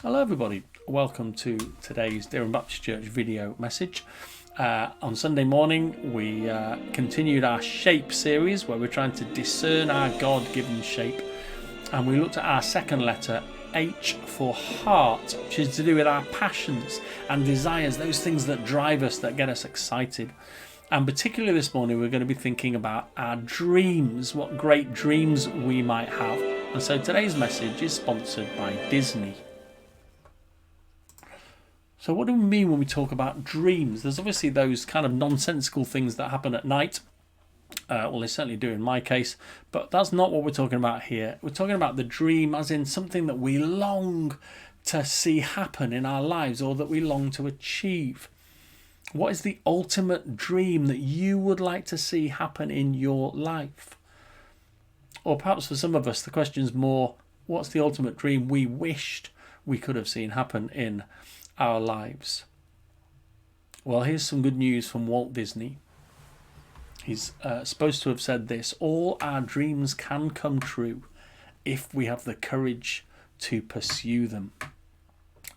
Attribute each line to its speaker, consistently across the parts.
Speaker 1: Hello everybody, welcome to today's Durham Baptist Church video message. On Sunday morning we continued our shape series where we're trying to discern our God-given shape, and we looked at our second letter, H for heart, which is to do with our passions and desires, those things that drive us, that get us excited. And particularly this morning we're going to be thinking about our dreams, what great dreams we might have. And so today's message is sponsored by Disney. So what do we mean when we talk about dreams? There's obviously those kind of nonsensical things that happen at night. Well, they certainly do in my case, but that's not what we're talking about here. We're talking about the dream as in something that we long to see happen in our lives, or that we long to achieve. What is the ultimate dream that you would like to see happen in your life? Or perhaps for some of us, the question's more, what's the ultimate dream we wished we could have seen happen in our lives? Well, here's some good news from Walt Disney. He's supposed to have said this: all our dreams can come true if we have the courage to pursue them.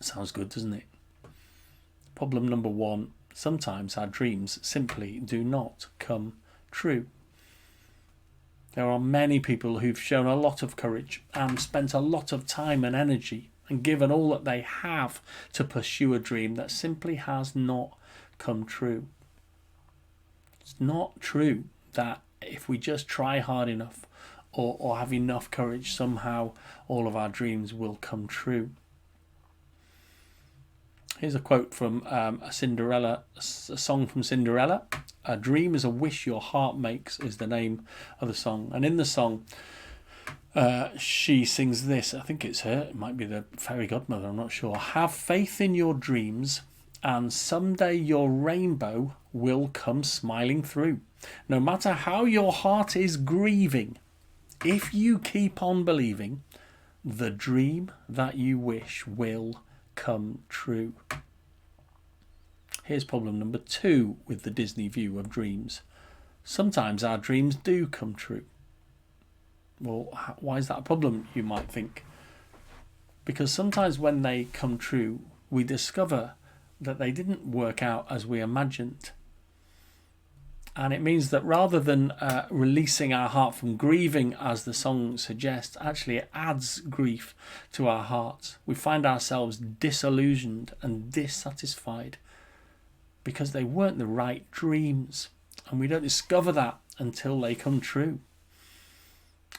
Speaker 1: Sounds good, doesn't it? Problem number one: sometimes our dreams simply do not come true. There are many people who've shown a lot of courage and spent a lot of time and energy and given all that they have to pursue a dream that simply has not come true. It's not true that if we just try hard enough or have enough courage, somehow all of our dreams will come true. Here's a quote from a song from Cinderella. "A dream is a wish your heart makes" is the name of the song. And in the song, she sings this. I think it's her. It might be the fairy godmother. I'm not sure. "Have faith in your dreams, and someday your rainbow will come smiling through. No matter how your heart is grieving, if you keep on believing, the dream that you wish will come true." Here's problem number two with the Disney view of dreams. Sometimes our dreams do come true. Well, why is that a problem, you might think? Because sometimes when they come true, we discover that they didn't work out as we imagined. And it means that rather than releasing our heart from grieving, as the song suggests, actually it adds grief to our hearts. We find ourselves disillusioned and dissatisfied because they weren't the right dreams. And we don't discover that until they come true.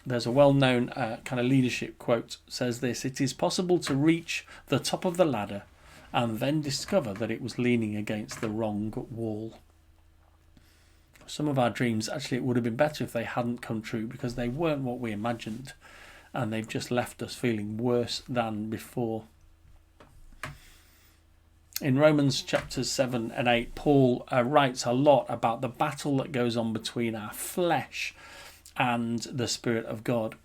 Speaker 1: There's a well-known kind of leadership quote, says this: "It is possible to reach the top of the ladder and then discover that it was leaning against the wrong wall." Some of our dreams, actually, it would have been better if they hadn't come true because they weren't what we imagined, and they've just left us feeling worse than before. In Romans chapters 7 and 8, Paul writes a lot about the battle that goes on between our flesh and the Spirit of God.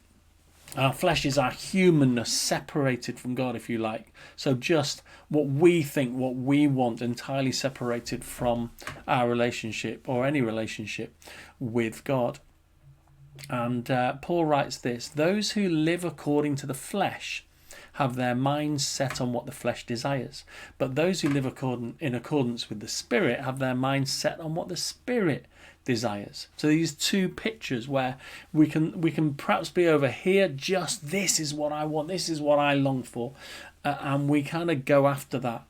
Speaker 1: Our flesh is our humanness separated from God, if you like. So just what we think, what we want, entirely separated from our relationship or any relationship with God. And Paul writes this: "Those who live according to the flesh have their minds set on what the flesh desires. But those who live in accordance with the Spirit have their minds set on what the Spirit desires." So these two pictures where we can perhaps be over here, just this is what I want, this is what I long for, and we kind of go after that.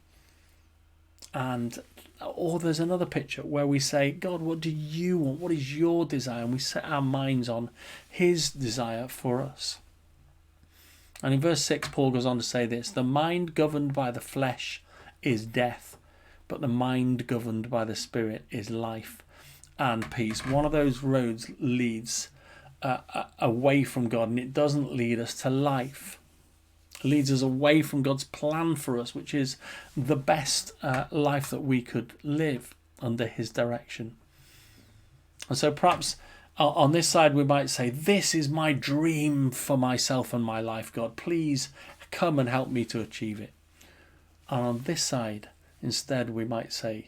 Speaker 1: Or there's another picture where we say, "God, what do you want? What is your desire?" And we set our minds on his desire for us. And in verse 6, Paul goes on to say this: "The mind governed by the flesh is death, but the mind governed by the Spirit is life and peace." One of those roads leads away from God, and it doesn't lead us to life. It leads us away from God's plan for us, which is the best life that we could live under his direction. And so perhaps on this side we might say, "This is my dream for myself and my life, God. Please come and help me to achieve it." And on this side, instead, we might say,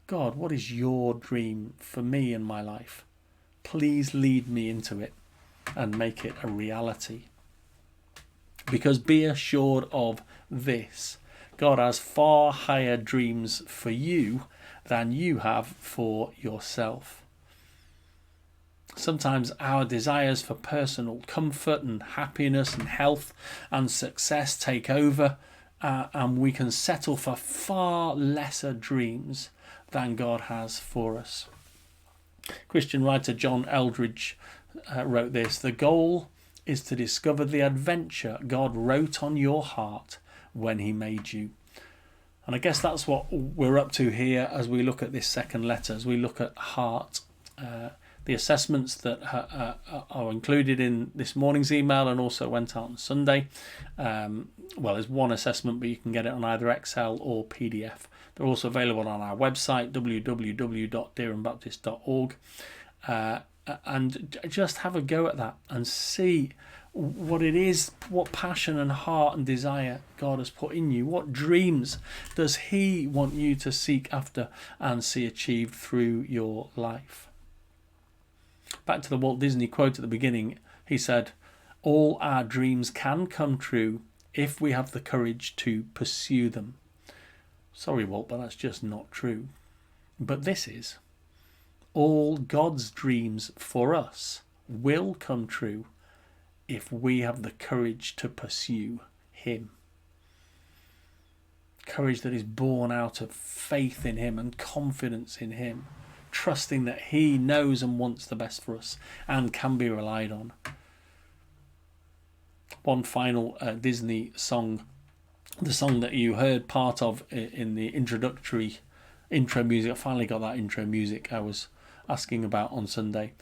Speaker 1: "God, what is your dream for me and my life? Please lead me into it and make it a reality." Because be assured of this. God has far higher dreams for you than you have for yourself. Sometimes our desires for personal comfort and happiness and health and success take over, and we can settle for far lesser dreams than God has for us. Christian writer John Eldridge wrote this: "The goal is to discover the adventure God wrote on your heart when he made you." And I guess that's what we're up to here as we look at this second letter, as we look at heart. The assessments that are included in this morning's email and also went out on Sunday. Well, there's one assessment, but you can get it on either Excel or PDF. They're also available on our website, www.deeranbaptist.org. And just have a go at that and see what it is, what passion and heart and desire God has put in you. What dreams does he want you to seek after and see achieved through your life? Back to the Walt Disney quote at the beginning, he said, "All our dreams can come true if we have the courage to pursue them." Sorry, Walt, but that's just not true. But this is. All God's dreams for us will come true if we have the courage to pursue him. Courage that is born out of faith in him and confidence in him, trusting that he knows and wants the best for us and can be relied on. One final Disney song, the song that you heard part of in the intro music. I finally got that intro music I was asking about on Sunday.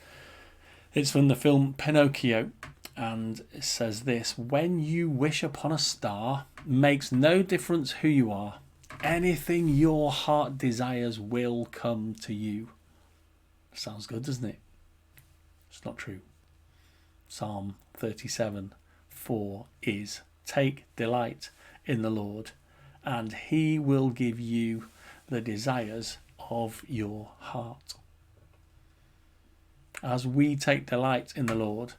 Speaker 1: It's from the film Pinocchio, and it says this: "When you wish upon a star, makes no difference who you are. Anything your heart desires will come to you." Sounds good, doesn't it? It's not true. Psalm 37:4 is, "Take delight in the Lord, and he will give you the desires of your heart." As we take delight in the Lord,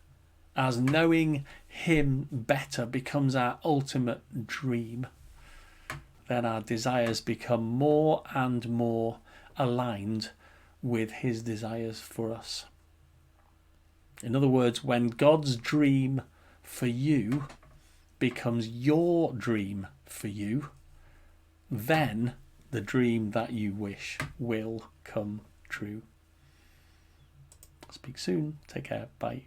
Speaker 1: as knowing him better becomes our ultimate dream, then our desires become more and more aligned with his desires for us. In other words, when God's dream for you becomes your dream for you, then the dream that you wish will come true. Speak soon. Take care. Bye.